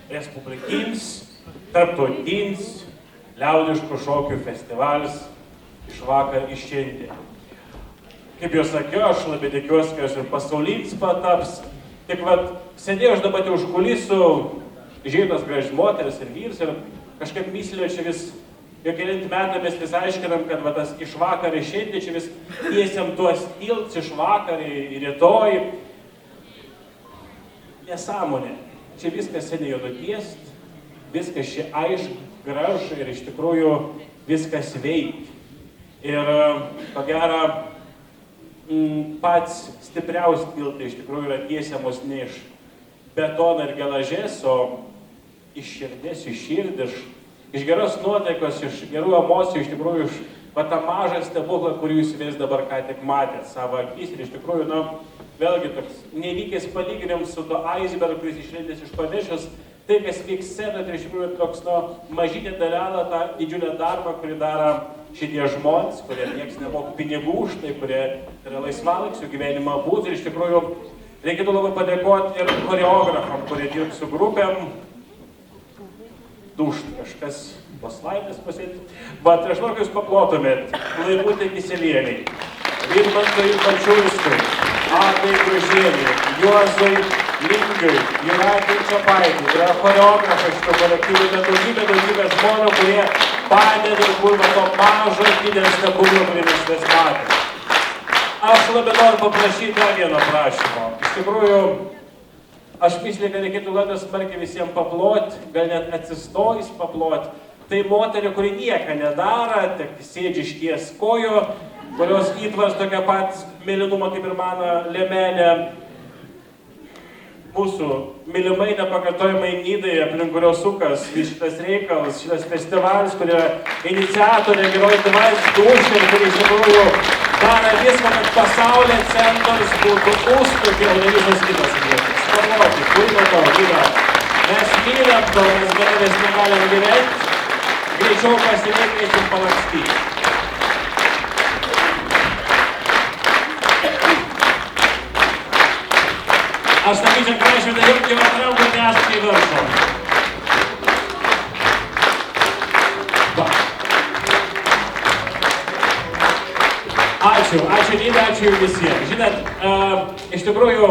Respublikinis, tarptautinis liaudiškų šokių festivalis iš vakar iš šiandien. Kaip jau sakiau, aš labai tikiuosi, kad jis ir pasaulinis pataps. Tik vat, sėdėjau aš dabar už kulisų, žydas gražis moteris ir vyrs ir kažkaip myslė čia vis, jau kelintį metą mes vis aiškinam, kad va, tas iš vakarį šiandien čia vis tiesiam tuos tilts iš vakarį į rytoj. Nesąmonė. Čia viskas seniai jau nutiest, viskas čia aišku, gražu ir iš tikrųjų viskas veikia. Ir ko gero, pats stipriausias tiltai iš tikrųjų yra tiesiamos ne iš betono ir geležies, o iš širdies, iš širdį, iš geros nuotaikos, iš gerų emocijų, iš tikrųjų iš va tą mažą stebuklą, kurį jūs vis dabar ką tik matėte savo akis. Ir iš tikrųjų, vėlgi toks nevykęs palyginimas su to icebergu, kuris išlindęs iš paviršiaus, tai, kas vyks scenoje, tai iš tikrųjų toks mažytė dalelė tą didžiulę darbą, kurį daro šitie žmonės, kurie nieks nemoka pinigų už tai, kurie yra laisvalaiksio gyvenimo būdai. Ir iš tikrųjų reikėtų labai padėkoti ir choreografam, kurie dirba su grupėm. Dušt kažkas paslaidės pasėti. Bet aš noriu, kad jūs paplotumėt Laivutei Kiselienei, Vidmantui Pačiulskui, Agnai Gružienei, Juozui Lingai, Jūratei Čepaitei. Tai yra choreografai šito kolektyvo, daugybė žmonių, kurie padeda ir kurva to mažo didelio stebuklo, kurį mes vis matėme. Aš labai noriu paprašyti dar vieno prašymo. Iš tikrųjų, aš myslė, kad reikėtų labai smarkiai visiems paploti, gal net atsistojus paploti. Tai moterį, kuri nieko nedaro, tik sėdži išties kojų, kurios įtvars tokia pat mėlynumą kaip ir mano liemenė. Mūsų mylimai nepakartojimai Nidai, aplink kurios sukas šitas reikalas, šitas festivalis, kurie iniciatorė Geroji Dvas Dušė, kurie iš tikrųjų daro viską, kad pasaulio centras būtų Užtupė, o ne visos kitos vietos. Pagalvoti, kurį to yra. Mes mylim, to mes gerovės negalim gyventi, greičiau pasilikėsim palakstyti. Aš sakyčiau, prašau, da jums jau atraukų nešti į viršų. Ačiū Nida, ačiū visiems. Žinot, iš tikrųjų,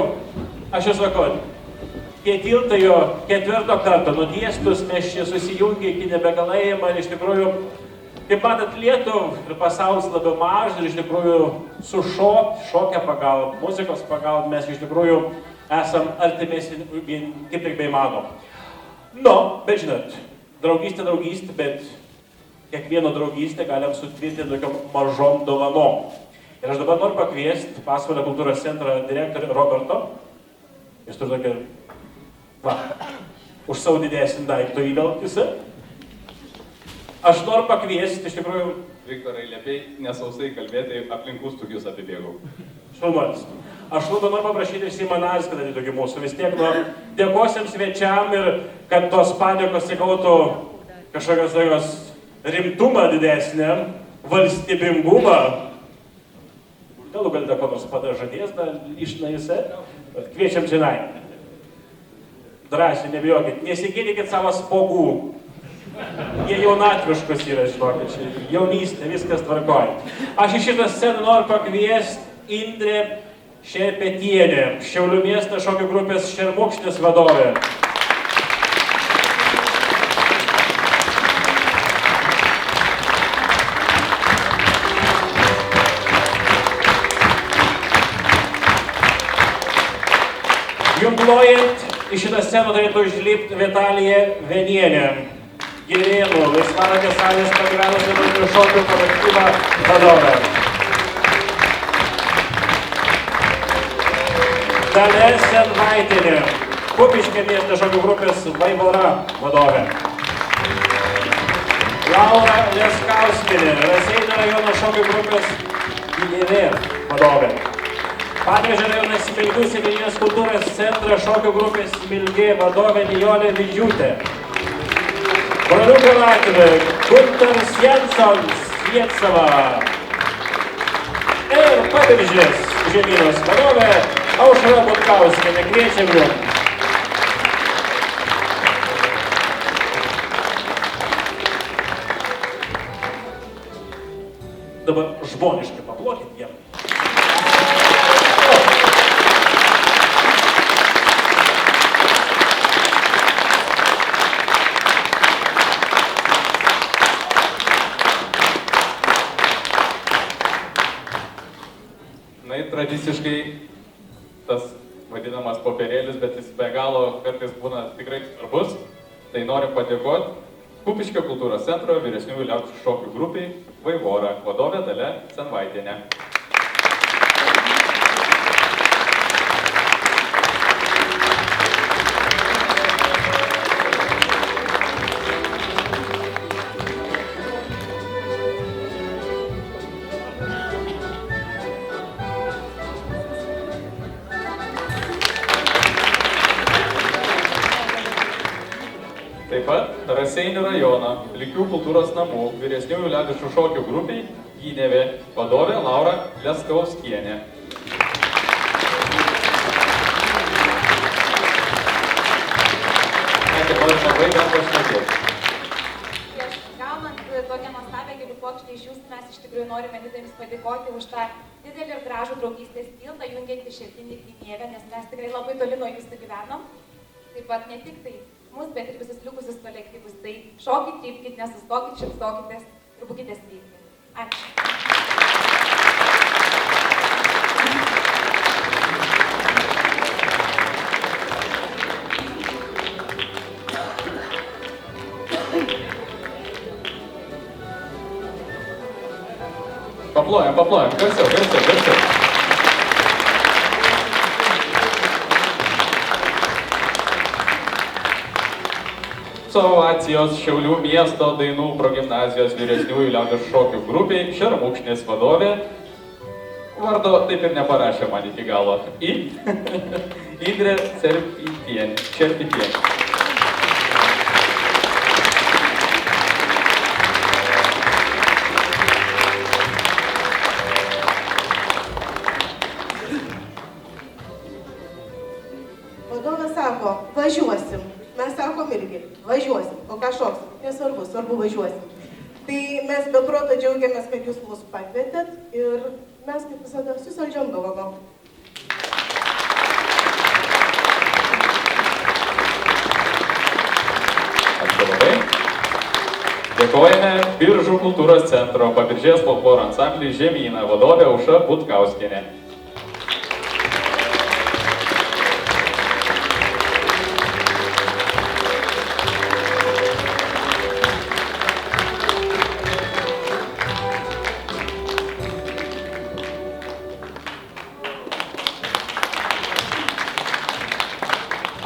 aš jau sakau, tie tiltai jo ketvirto karto nutiestus, mes čia susijungė iki nebegalėjimą ir iš tikrųjų, kaip matot, Lietuva ir pasaulis labiau mažas ir iš tikrųjų su šokia pagalba, muzikos pagalba mes iš tikrųjų esam artimesni, kaip tik beįmanom. Bet žinot, draugystė, bet kiekvieno draugystę galim sutvirtinti tokiom mažom dovanom. Ir aš dabar noriu pakviesti Pasvalio kultūros centro direktorių Roberto. Jis turi tokią, už savo didesnį daiktą įvelgtis. Aš noriu pakviesti, iš tikrųjų... Viktorai, liepiai nesausai kalbėti, aplinkus tokius apibėgau. Šalmuotis. Aš labai noriu paprašyti Simą Narį, kad ateitų mūsų. Vis tiek dėkosiam svečiam ir kad tos padėkos įgautų kažkokios tokios rimtumą didesnę, valstybingumą. Galų gal ko nors padažadės, išnaise, bet kviečiam čionai. Drąsiai, nebijokit, nesikėdykit savo spogų. Jie jaunatviškus yra, žinokit, jaunystė, viskas tvarkoja. Aš į šitą sceną noriu pakviesti Indrė Šerpetienė, Šiaulių miesto šokių grupės Šermukšnis vadovė. Jumplojant, į šitą sceną turėtų užlipti Vitalija Venienė, Girėnų, Laisvalaikio salės pagyvenusių vaikų šokių kolektyvo vadovė. Dalia Senvaitienė, Kupiškio miesto šokių grupės Vaivora vadovė. Laura Leskauskienė, Raseinių rajono šokių grupės Gynėvė vadovė. Panevėžio rajono Smilgių seniūnijos kultūros centro šokių grupės Smilgė vadovė Nijolė Vidžiūtė. Broliukai Latviai, Guntaras Jansons, Jietsava. Ir Pabiržės žemynos vadovė Aušra Butkauskienė. Kviečiam jums. Dabar žmoniškai paplokit jiem. tradiciškai tas vadinamas popierėlis, bet jis be galo kartais būna tikrai svarbus. Tai noriu padėkoti Kupiškio kultūros centro vyresniųjų liaudies šokių grupiai Vaivora, vadovė Dalia Senvaitienė. Taip pat Raseinių rajono Lygių kultūros namų vyresniųjų liaudies šokių grupiai Gynėvė, vadovė Laura Leskauskienė. Noriu labai bent pašnekėti. Prieš gaunant tokią nuostabią gėlių puokštę iš jūsų, mes iš tikrųjų norime Nidai jums padėkoti už tą didelį ir gražų draugystės tiltą, jungiantį Šiltinį ir Gynėvę, nes mes tikrai labai toli nuo jūsų gyvenom. Taip pat ne tik tai mus, bet ir visus likusius kolektyvus. Tai šokit, trypkit, nesustokit, šipsokitės ir būkite sveiki. Ačiū. Paplojam, garsiau. Ovacijos Šiaulių miesto dainų progimnazijos vyresniųjų liaudies šokių grupiai Šermukšnis vadovė. Vardo taip ir neparašė man iki galo. Indrė Čerpitienė. Vadovas sako, važiuosim. Mes sakom irgi, važiuosim, o ką šoksim, nesvarbu, svarbu važiuosim. Tai mes be proto džiaugiamės, kad jūs mus pakvietėt ir mes kaip visada su saldžiom dovanom. Ačiū labai. Dėkojame Biržų kultūros centro Pabiržės folkloro ansamblį Žemyna vadovė Aušra Butkauskienė.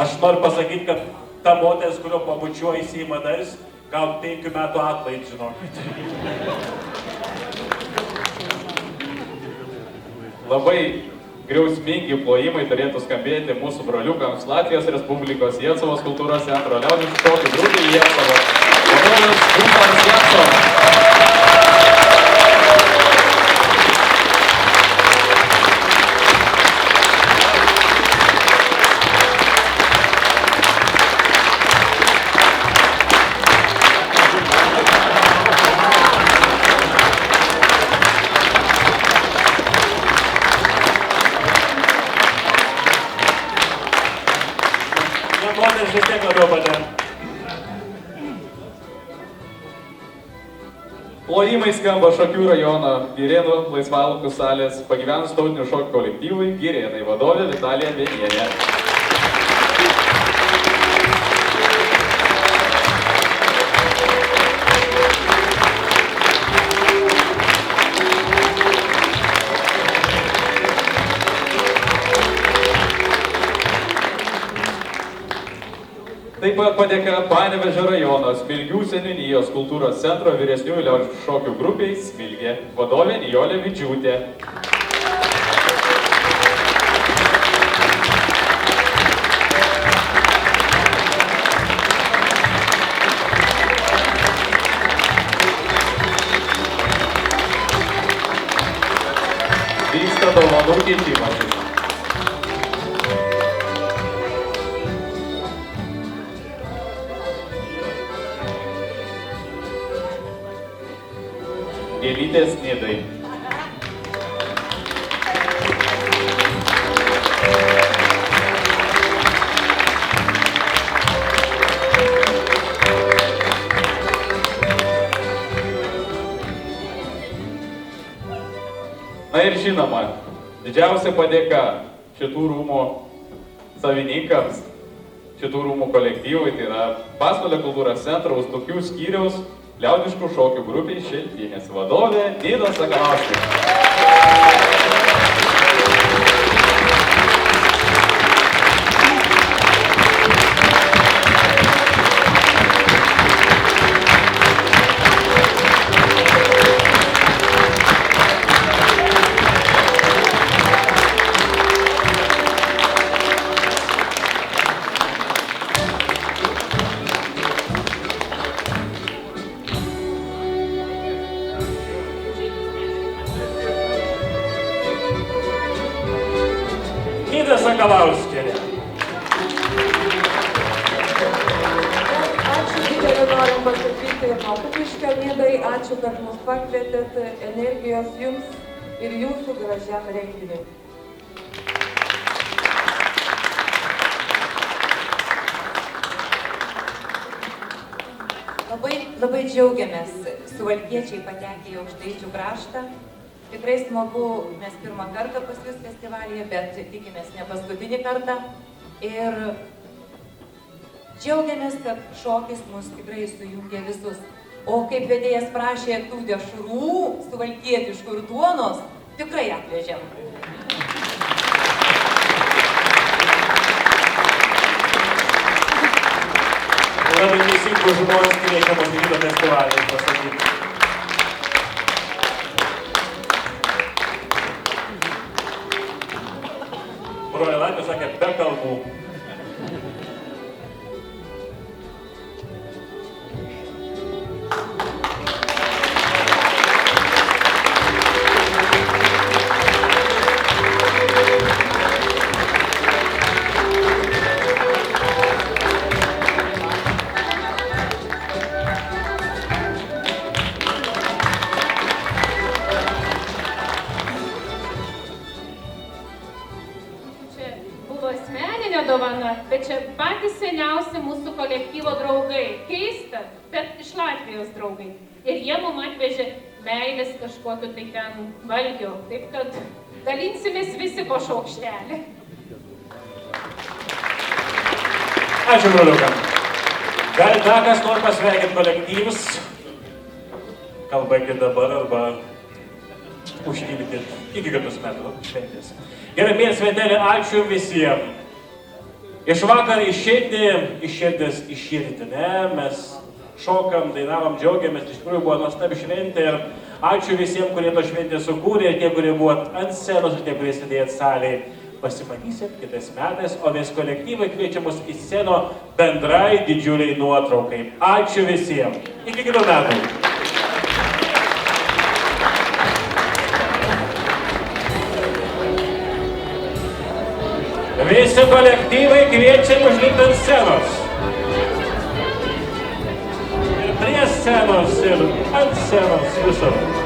Aš noriu pasakyti, kad ta moteris, kurio pabučiuoja į Madais, gal 5 metų atlaid, žinokit. Labai griausmingi plojimai turėtų skambėti mūsų broliukams Latvijos Respublikos Jėcavos kultūros centro liaudies šokių grupei Jėcavos. Vadovas Guntaras Jansson. Plojimai skamba Šakių rajono Girėnų laisvalaikio salės pagyvenus tautinių šokių kolektyvui Girėnai vadovė Vitalija Benienė. Taip pat padėka Panevėžio rajono Smilgių seniūnijos kultūros centro vyresniųjų liaudies šokių grupiai Smilgė, vadovė Nijolė Vidžiūtė. Vyksta dovanų keitimasis. Gėlytės Nidai. Na ir žinoma, Didžiausia padėka šitų rūmų savininkams, šitų rūmų kolektyvui, tai yra Pasvalio kultūros centro Ustukių skyriaus liaudiškų šokių grupiai Šiltinės vadovė Nida Sakalauskė. Nida Sakalauskienė. Ačiū didelį norim pasakyti Mokupiškio Nidai, ačiū, kad mus pakvietėt, energijos jums ir jūsų gražiam renginiui. Labai džiaugiamės suvalkiečiai patekę į Aukštaičių kraštą. Tikrai smagu, mes pirmą kartą pas jūs festivalyje, bet tikimės ne paskutinį kartą. Ir džiaugiamės, kad šokis mus tikrai sujungia visus. O kaip vedėjas prašė tų dešrų, suvalkietiškų ir duonos, tikrai atvežėm. Labai teisingų žmonės kviečiamas į šitą festivalį pasakyti. Broliai sakė, be kalbų. Dovana, bet čia patys seniausi mūsų kolektyvo draugai. Keista, bet iš Latvijos draugai. Ir jie mum atvežė meilės kažkokio tai ten valgio. Taip kad dalinsimės visi po šaukštelį. Ačiū, broliukam. Gal dar kas nori pasveikinti kolektyvus? Kalbėkit dabar arba užtilkit iki kitus metų šventės. Gerai, mėly svetelė, ačiū visiems. Iš vakar iš širdės iširti, ne? Mes šokam, dainavom, džiaugiamės, iš tikrųjų buvo nuostabi šventė ir ačiū visiems, kurie to šventę sukūrė, tie, kurie buvo ant scenos ir tie, kurie sėdėjot salėje. Pasimatysit kitais metais, o vis kolektyvai kviečia mus į sceną bendrai didžiuliai nuotraukai. Ačiū visiems. Iki kitų metų. Visi kolektyvai kviečiami užlipti ant scenos. Ir prie scenos, ir ant scenos visur.